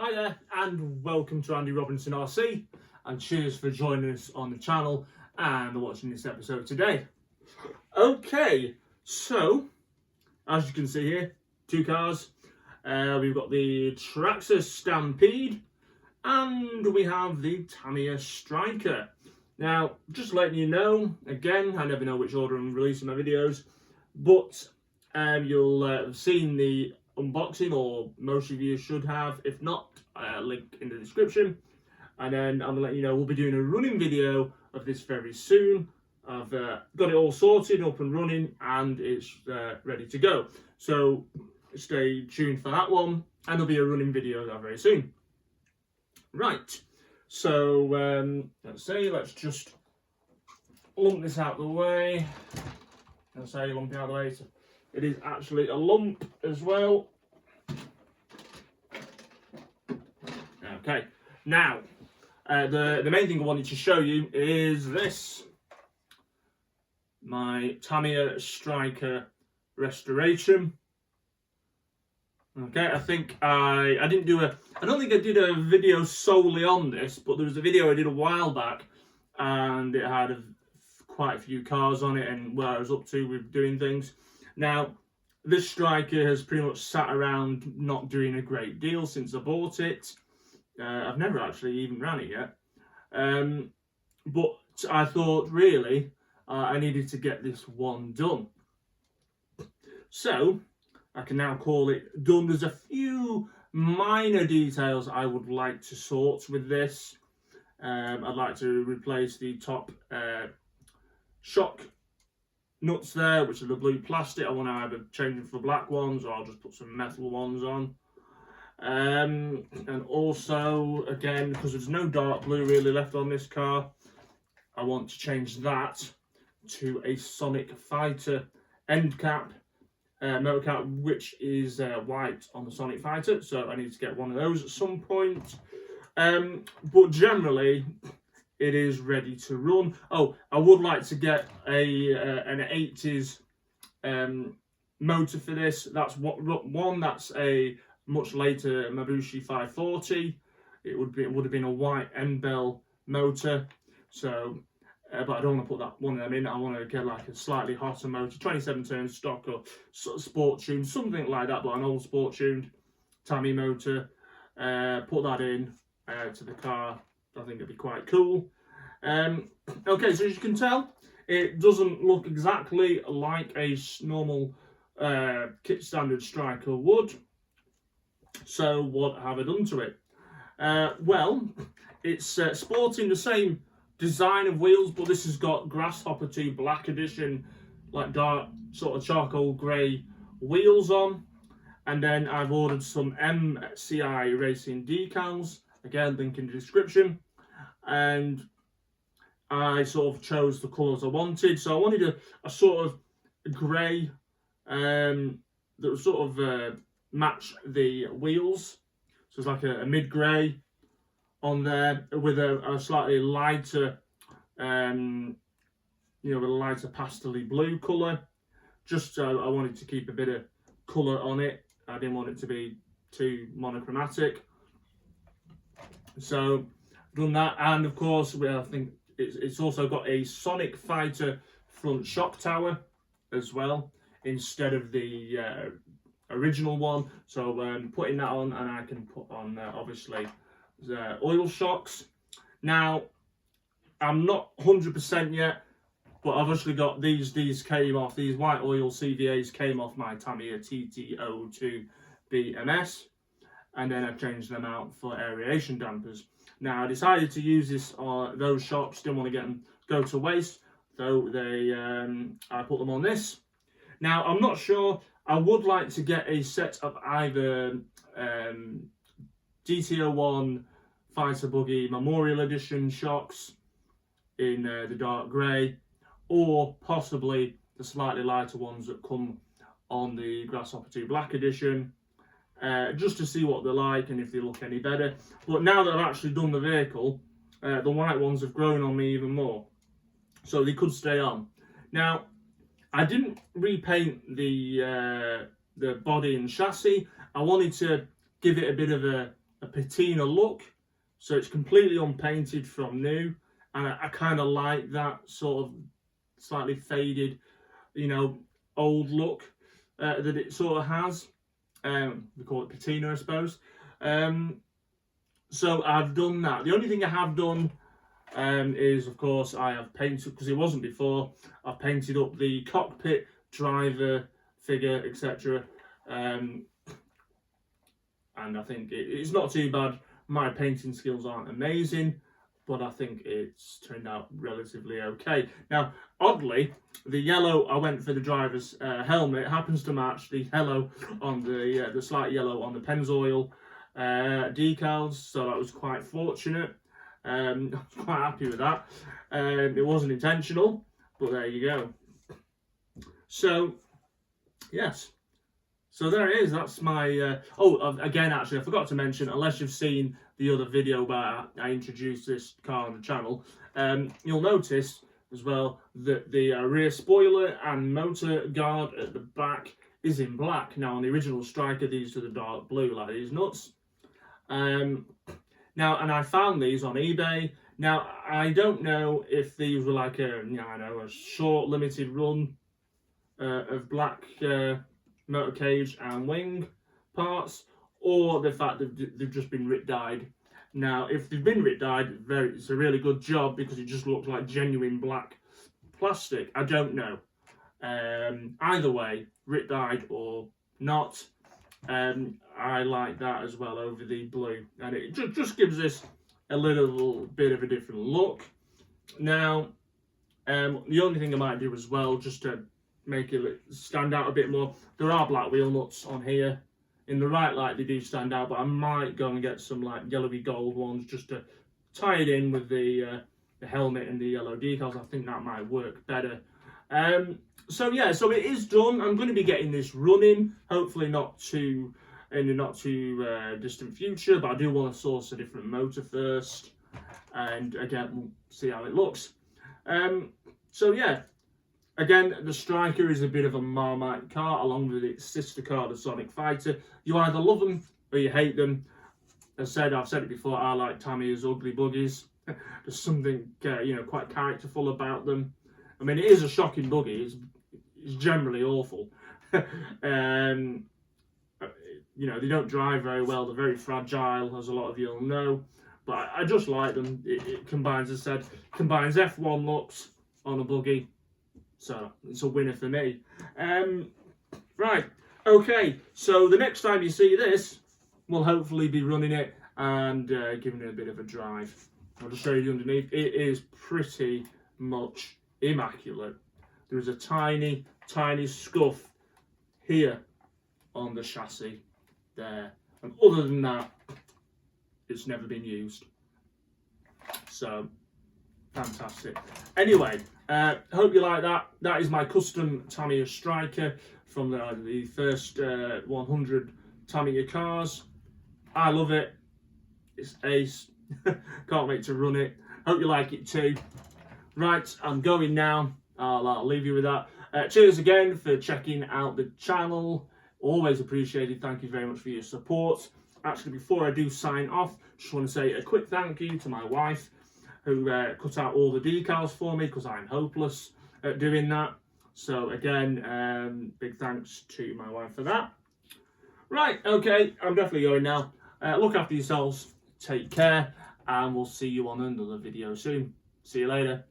Hi there and welcome to Andy Robinson RC, and cheers for joining us on the channel and watching this episode today. Okay, so as you can see here, two cars. We've got the Traxxas Stampede and we have the Tamiya Striker. Now, just letting you know, again, I never know which order I'm releasing my videos, but you'll have seen the unboxing, or most of you should have. If not, link in the description. And then I'm gonna let you know we'll be doing a running video of this very soon. I've got it all sorted, up and running, and it's ready to go. So stay tuned for that one, and there'll be a running video very soon. Right, so let's just lump this out of the way. Lump it out of the way. So it is actually a lump as well. Okay, now the main thing I wanted to show you is this. My Tamiya Striker restoration. Okay, I think I don't think I did a video solely on this, but there was a video I did a while back and it had quite a few cars on it and where I was up to with doing things. Now, this Striker has pretty much sat around not doing a great deal since I bought it. I've never actually even ran it yet. But I thought really I needed to get this one done. So I can now call it done. There's a few minor details I would like to sort with this. I'd like to replace the top shock nuts there, which are the blue plastic. I want to either change them for black ones or I'll just put some metal ones on. And also, again, because there's no dark blue really left on this car, I want to change that to a Sonic Fighter end cap, motor cap, which is white on the Sonic Fighter, so I need to get one of those at some point. But generally, it is ready to run. Oh, I would like to get an 80s motor for this. That's that's a much later Mabushi 540. It would have been a white end-bell motor. So, but I don't want to put one of them in. I want to get like a slightly hotter motor, 27 turns stock or sort of sport tuned, something like that, but an old sport tuned Tamiya motor. Put that in to the car. I think it'd be quite cool. Okay, so as you can tell, it doesn't look exactly like a normal kit standard Striker would. So what have I done to it? Well, it's sporting the same design of wheels, but this has got Grasshopper 2 Black Edition, like dark sort of charcoal grey wheels on. And then I've ordered some MCI Racing decals, again link in the description. And I sort of chose the colours I wanted. So I wanted a sort of grey that was sort of match the wheels. So it's like a mid-grey on there with a slightly lighter, with a lighter pastel-y blue colour. Just so I wanted to keep a bit of colour on it. I didn't want it to be too monochromatic. So I've done that, and of course, I think it's also got a Sonic Fighter front shock tower as well, instead of the original one. So putting that on, and I can put on obviously the oil shocks. Now I'm not 100% yet, but I've obviously got these came off, these white oil CVAs came off my Tamiya TT02 BMS, and then I've changed them out for aeration dampers. Now I decided to use those shocks, didn't want to get them go to waste, so I put them on this. Now I'm not sure. I would like to get a set of either DT01 Fighter Buggy Memorial Edition shocks in the dark grey, or possibly the slightly lighter ones that come on the Grasshopper 2 Black Edition, just to see what they're like and if they look any better. But now that I've actually done the vehicle, the white ones have grown on me even more, so they could stay on. Now, I didn't repaint the body and chassis. I wanted to give it a bit of a a patina look, so it's completely unpainted from new, and I kind of like that sort of slightly faded, you know, old look that it sort of has. We call it patina, I suppose. So I've done that. The only thing I have done is, of course, I have painted, because it wasn't before, I've painted up the cockpit, driver, figure, etc. And I think it's not too bad. My painting skills aren't amazing, but I think it's turned out relatively okay. Now, oddly, the yellow, I went for the driver's helmet, happens to match the yellow on the slight yellow on the Pennzoil decals, so that was quite fortunate. I was quite happy with that. It wasn't intentional, but there you go. So, yes. So there it is. That's my... again, actually, I forgot to mention, unless you've seen the other video where I introduced this car on the channel, you'll notice as well that the rear spoiler and motor guard at the back is in black. Now, on the original Striker, these are the dark blue, like these nuts. Now, and I found these on eBay. Now, I don't know if these were like a short, limited run of black motor cage and wing parts, or the fact that they've just been dyed. Now, if they've been dyed, it's a really good job, because it just looks like genuine black plastic. I don't know. Either way, dyed or not, I like that as well over the blue, and it just gives this a little bit of a different look. Now, the only thing I might do as well, just to make it stand out a bit more, there are black wheel nuts on here. In the right light they do stand out, but I might go and get some like yellowy gold ones just to tie it in with the helmet and the yellow decals. I think that might work better. So yeah, so it is done. I'm going to be getting this running, hopefully not too in the not too distant future, but I do want to source a different motor first, and again we'll see how it looks. So yeah, again, the Striker is a bit of a Marmite car, along with its sister car, the Sonic Fighter. You either love them or you hate them. I've said it before, I like Tamiya's ugly buggies. There's something quite characterful about them. I mean, it is a shocking buggy. It's generally awful. They don't drive very well. They're very fragile, as a lot of you'll know. But I just like them. It combines, as I said, combines F1 looks on a buggy. So it's a winner for me. Right, okay. So the next time you see this, we'll hopefully be running it and giving it a bit of a drive. I'll just show you the underneath. It is pretty much immaculate. There is a tiny, tiny scuff here on the chassis there. And other than that, it's never been used. So, fantastic. Anyway, hope you like that. That is my custom Tamiya Striker from the first 100 Tamiya cars. I love it. It's ace. Can't wait to run it. Hope you like it too. Right, I'm going now. I'll leave you with that. Cheers again for checking out the channel. Always appreciated. Thank you very much for your support. Actually, before I do sign off, just want to say a quick thank you to my wife, who cut out all the decals for me, because I'm hopeless at doing that. So again, big thanks to my wife for that. Right, okay, I'm definitely going now. Look after yourselves, take care, and we'll see you on another video soon. See you later.